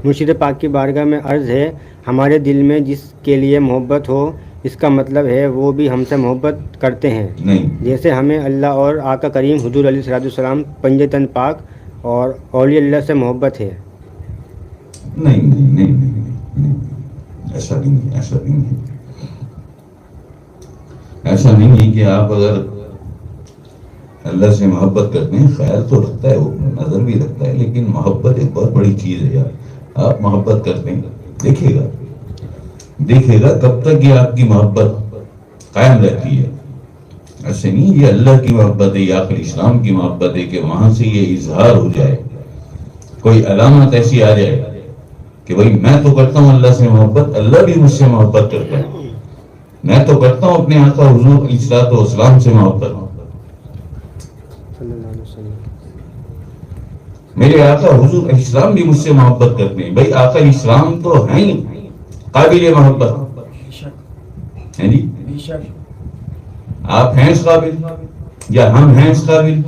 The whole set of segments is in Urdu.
مرشد پاک کی بارگاہ میں عرض ہے، ہمارے دل میں جس کے لیے محبت ہو، اس کا مطلب ہے وہ بھی ہم سے محبت کرتے ہیں، نہیں جیسے ہمیں اللہ اور آقا کریم حضور علیہ السلام پنجتن پاک اور اولیاء اللہ سے محبت ہے۔ نہیں نہیں نہیں نہیں، ایسا نہیں ہے، ایسا نہیں ہے، ایسا نہیں ہے کہ آپ اگر اللہ سے محبت کرتے ہیں، خیال تو رکھتا ہے، وہ نظر بھی رکھتا ہے، لیکن محبت ایک بہت بڑی چیز ہے یار۔ آپ محبت کرتے ہیں، دیکھے گا کب تک یہ آپ کی محبت قائم رہتی ہے۔ ایسے نہیں یہ اللہ کی محبت ہے، یہ آخر اسلام کی محبت ہے کہ وہاں سے یہ اظہار ہو جائے، کوئی علامت ایسی آ جائے کہ بھائی میں تو کرتا ہوں اللہ سے محبت، اللہ بھی مجھ سے محبت کرتا ہے، میں تو کرتا ہوں اپنے آقا حضور علیہ السلام سے محبت، صلی اللہ علیہ وسلم۔ میرے آقا حضور علیہ السلام بھی مجھ سے محبت کرتے ہیں۔ بھائی آقا علیہ السلام تو ہیں ہی قابل محبت، ہیں جی؟ آپ ہیں اس قابل یا ہم ہیں اس قابل؟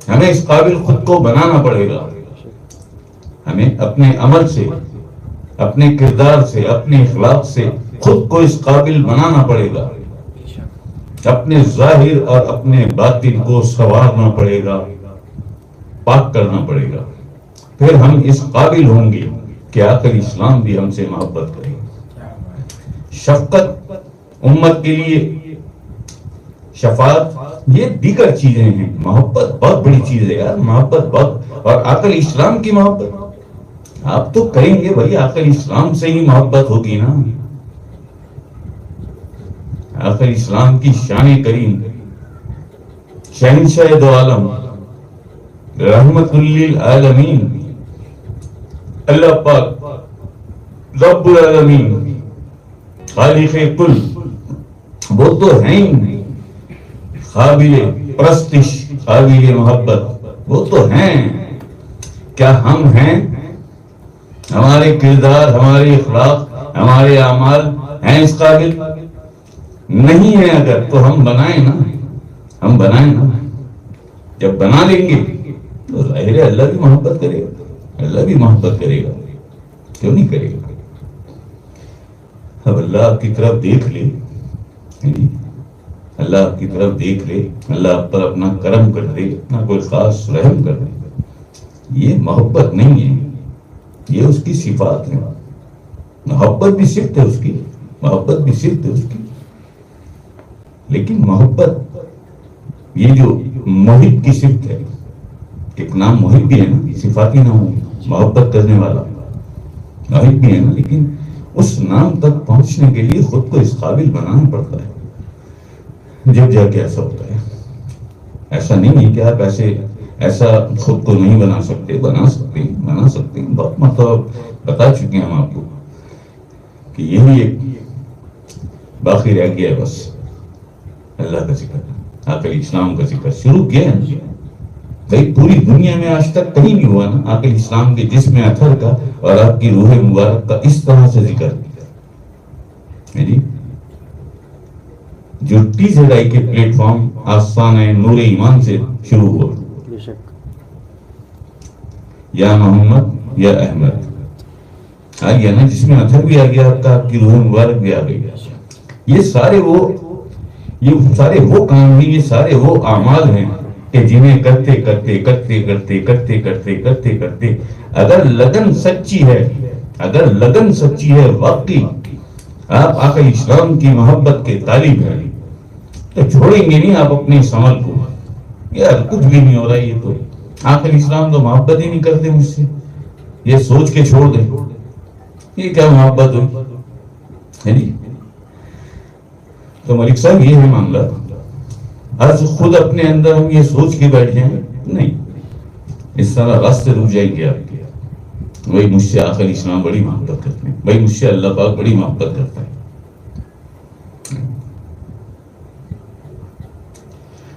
ہمیں اس قابل خود کو بنانا پڑے گا، ہمیں اپنے عمل سے، اپنے کردار سے، اپنے اخلاق سے خود کو اس قابل بنانا پڑے گا، اپنے ظاہر اور اپنے باطن کو سنوارنا پڑے گا، پاک کرنا پڑے گا، پھر ہم اس قابل ہوں گے کہ آخر اسلام بھی ہم سے محبت کرے گا۔ شفقت امت کے لیے، شفاعت، یہ دیگر چیزیں ہیں، محبت بہت بڑی چیز ہے یار، محبت بہت، اور آخر اسلام کی محبت آپ تو کریں گے بھائی، آخر اسلام سے ہی محبت ہوگی نا، آخر اسلام کی شان کریم، شہنشاہ دو عالم، رحمت للعالمین، اللہ پاک رب العالمین، خالق کل، وہ تو ہیں ہی قابل پرستش، قابل محبت، وہ تو ہیں۔ کیا ہم ہیں؟ ہمارے کردار، ہمارے اخلاق، ہمارے اعمال ہیں اس قابل؟ نہیں ہے، اگر تو ہم بنائیں نا، ہم بنائیں نا، جب بنا لیں گے تو ظاہر ہے اللہ بھی محبت کرے گا، اللہ بھی محبت کرے گا، کیوں نہیں کرے گا؟ اب اللہ آپ کی طرف دیکھ لے، اللہ آپ کی طرف دیکھ لے، اللہ آپ پر اپنا کرم کر دے، اپنا کوئی خاص رحم کر دے، یہ محبت نہیں ہے، یہ اس کی صفات ہے۔ محبت بھی صفت ہے اس کی، محبت بھی صفت ہے اس کی، لیکن محبت یہ جو محب کی صفت ہے، ایک نام محب بھی ہے نا، صفاتی نام محبت کرنے والا، محب بھی ہے نا، لیکن اس نام تک پہنچنے کے لیے خود کو اس قابل بنانا پڑتا ہے، جب جا کے ایسا ہوتا ہے۔ ایسا نہیں ہے کہ آپ ایسا خود کو نہیں بنا سکتے، بنا سکتے ہیں، بہت مرتبہ بتا چکے ہیں ہم آپ کو کہ یہی ایک باقی رہ گیا ہے، بس اللہ کا ذکر، آقا اسلام کا ذکر شروع کیا ہے بھائی، پوری دنیا میں آج تک کہیں نہیں ہوا نا آقا اسلام کے جسم اطہر کا اور آپ کی روح مبارک کا اس طرح سے ذکر، جو TZI کے پلیٹ فارم آستانہ نور ایمان سے شروع ہوا، یا محمد یا احمد آ گیا نا، جس میں اطہر بھی آ گیا آپ کا، آپ کی روح مبارک بھی آ گئی۔ یہ سارے وہ کام ہیں، یہ سارے وہ اعمال ہیں کہ جنہیں کرتے کرتے کرتے کرتے کرتے کرتے کرتے کرتے اگر لگن سچی ہے، اگر لگن سچی ہے، واقعی آپ آقا اسلام کی محبت کے طالب ہیں، تو چھوڑیں گے نہیں آپ اپنے اس عمل کو، یار کچھ بھی نہیں ہو رہا، یہ تو آقا اسلام تو محبت ہی نہیں کرتے مجھ سے، یہ سوچ کے چھوڑ دیں، یہ کیا محبت ہوئی؟ تو ملک صاحب یہ ہے معاملہ، آج خود اپنے اندر ہم یہ سوچ کے بیٹھ جائیں نہیں، اس طرح راستے رک جائیں گے آپ کے، بھائی مجھ سے آقا اسلام بڑی محبت کرتے ہیں، بھائی مجھ سے اللہ پاک بڑی محبت کرتا ہے۔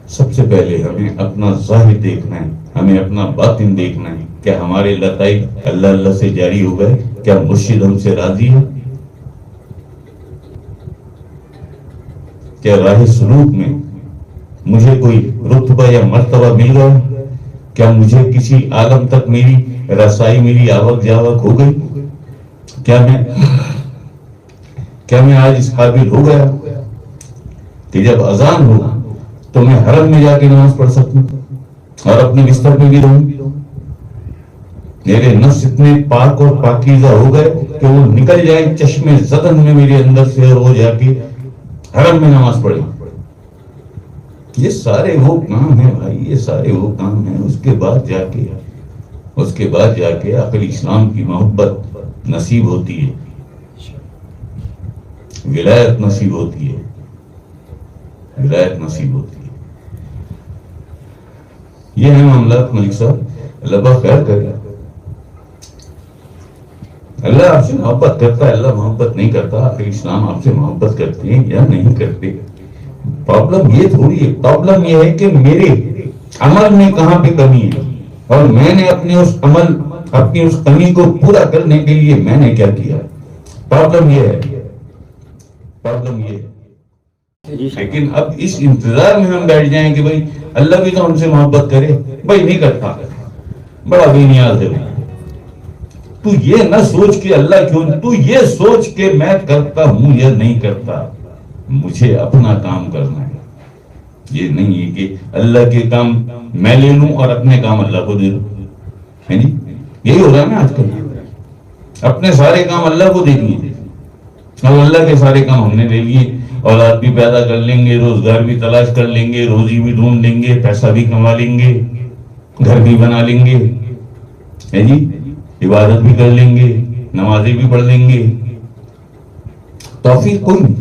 سب سے پہلے ہمیں اپنا ظاہر دیکھنا ہے، ہمیں اپنا باطن دیکھنا ہے، کیا ہمارے لطائف اللہ اللہ سے جاری ہو گئے؟ کیا مرشد ہم سے راضی ہے؟ کیا راہ سلوک میں مجھے کوئی رتبہ یا مرتبہ مل گیا؟ کیا مجھے کسی عالم تک میری رسائی، میری آوک جاوک ہو گئی؟ کیا میں آج اس قابل ہو گیا کہ جب اذان ہو تو میں حرم میں جا کے نماز پڑھ سکوں اور اپنے بستر پہ بھی رہوں؟ میرے نفس اتنے پاک اور پاکیزہ ہو گئے کہ وہ نکل جائے چشمے زدن میں میرے اندر سے، اور وہ جا کے حرم میں نماز پڑھے. یہ سارے وہ کام ہیں بھائی، یہ سارے وہ کام ہیں. اس کے بعد جا کے عقل اسلام کی محبت نصیب ہوتی ہے، ولایت نصیب ہوتی ہے، ولایت نصیب ہوتی ہے. یہ ہے معاملات ملک صاحب. اللہ با خیر کرے. اللہ آپ سے محبت کرتا ہے، اللہ محبت نہیں کرتا. عقل اسلام آپ سے محبت کرتے ہیں یا نہیں کرتے. پرابلم یہ تھوڑی ہے، پرابلم یہ ہے کہ میرے عمل میں کہاں پہ کمی ہے، اور میں نے اپنی اس کمی کو پورا کرنے کے لیے میں نے کیا کیا. پرابلم یہ ہے. لیکن اب اس انتظار میں ہم بیٹھ جائیں کہ بھائی اللہ بھی تو ہم سے محبت کرے. بھائی نہیں کرتا، بڑا بے نیاز ہے. تو یہ نہ سوچ کہ اللہ کیوں، تو یہ سوچ کہ میں کرتا ہوں یا نہیں کرتا. مجھے اپنا کام کرنا ہے. یہ نہیں ہے کہ اللہ کے کام میں لے لوں اور اپنے کام اللہ کو دے دوں. ہے نہیں؟ یہی ہو رہا ہے نا آج کل. اپنے سارے کام اللہ کو دے دیے اور اللہ کے سارے کام ہم نے لے لیے. اولاد بھی پیدا کر لیں گے، روزگار بھی تلاش کر لیں گے، روزی بھی ڈھونڈ لیں گے، پیسہ بھی کما لیں گے، گھر بھی بنا لیں گے، ہے جی، عبادت بھی کر لیں گے، نمازیں بھی پڑھ لیں گے. توفیق کوئی نہیں.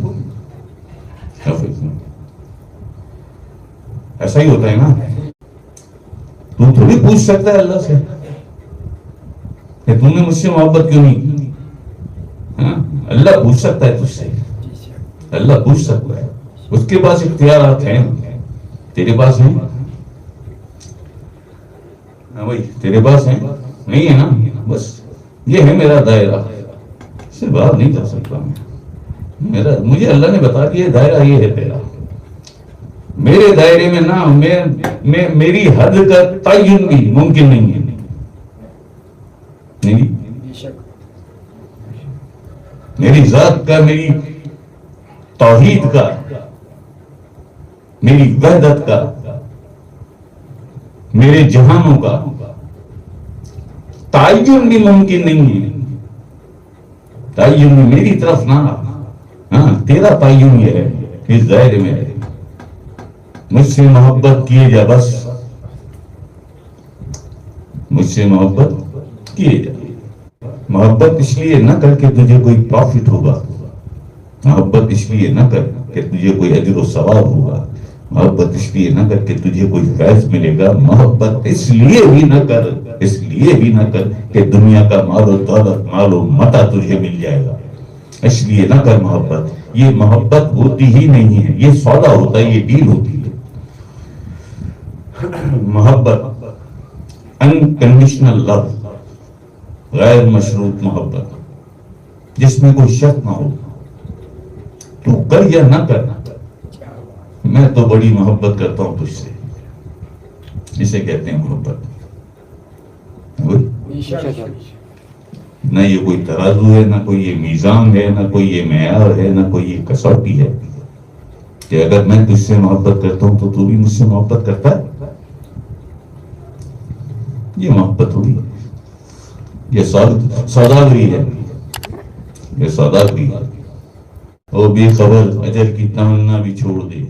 ایسا ہی ہوتا ہے نا. تو تھوڑی پوچھ سکتا ہے اللہ سے کہ تم نے مجھ سے محبت کیوں نہیں کی. اللہ پوچھ سکتا ہے تجھ سے. اللہ پوچھ سکتا ہے. اس کے پاس اختیارات ہیں، تیرے پاس ہیں؟ ہاں بھائی تیرے پاس ہیں؟ نہیں ہے نا. بس یہ ہے میرا دائرہ، اس سے باہر نہیں جا سکتا میں. مجھے اللہ نے بتا دیا دائرہ یہ ہے تیرا. میرے دائرے میں نہ میری حد کا تعین بھی ممکن نہیں ہے. نہیں، میری ذات کا، میری توحید کا، میری وحدت کا، میرے جہانوں کا تعین بھی ممکن نہیں ہے. تعین میری طرف نہ. ہاں تیرا تعین یہ ہے کہ اس دائرے میں مجھ سے محبت کیے جا. بس مجھ سے محبت کیے جا. محبت اس لیے نہ کر کے تجھے کوئی پروفٹ ہوگا. محبت اس لیے نہ کر کہ تجھے کوئی اجر و ثواب ہوگا. محبت اس لیے نہ کر کے تجھے کوئی فیض ملے گا. محبت اس لیے بھی نہ کر کہ دنیا کا مال و دولت، مال و متاع تجھے مل جائے گا. اس لیے نہ کر محبت. یہ محبت ہوتی ہی نہیں ہے، یہ سودا ہوتا ہے، یہ ڈیل ہوتی ہے. محبت انکنڈیشنل لو، غیر مشروط محبت جس میں کوئی شک نہ ہو. تو کر یا نہ کر، میں تو بڑی محبت کرتا ہوں تجھ سے. اسے کہتے ہیں محبت. نہ یہ کوئی ترازو ہے، نہ کوئی یہ میزان ہے، نہ کوئی یہ معیار ہے، نہ کوئی یہ کسوٹی ہے کہ اگر میں تجھ سے محبت کرتا ہوں تو بھی مجھ سے محبت کرتا ہے. یہ محبت ہوئی، یہ سوداگری ہے. یہ سوداگری ہے. وہ بے خبر اجر کی تمنا بھی چھوڑ دے.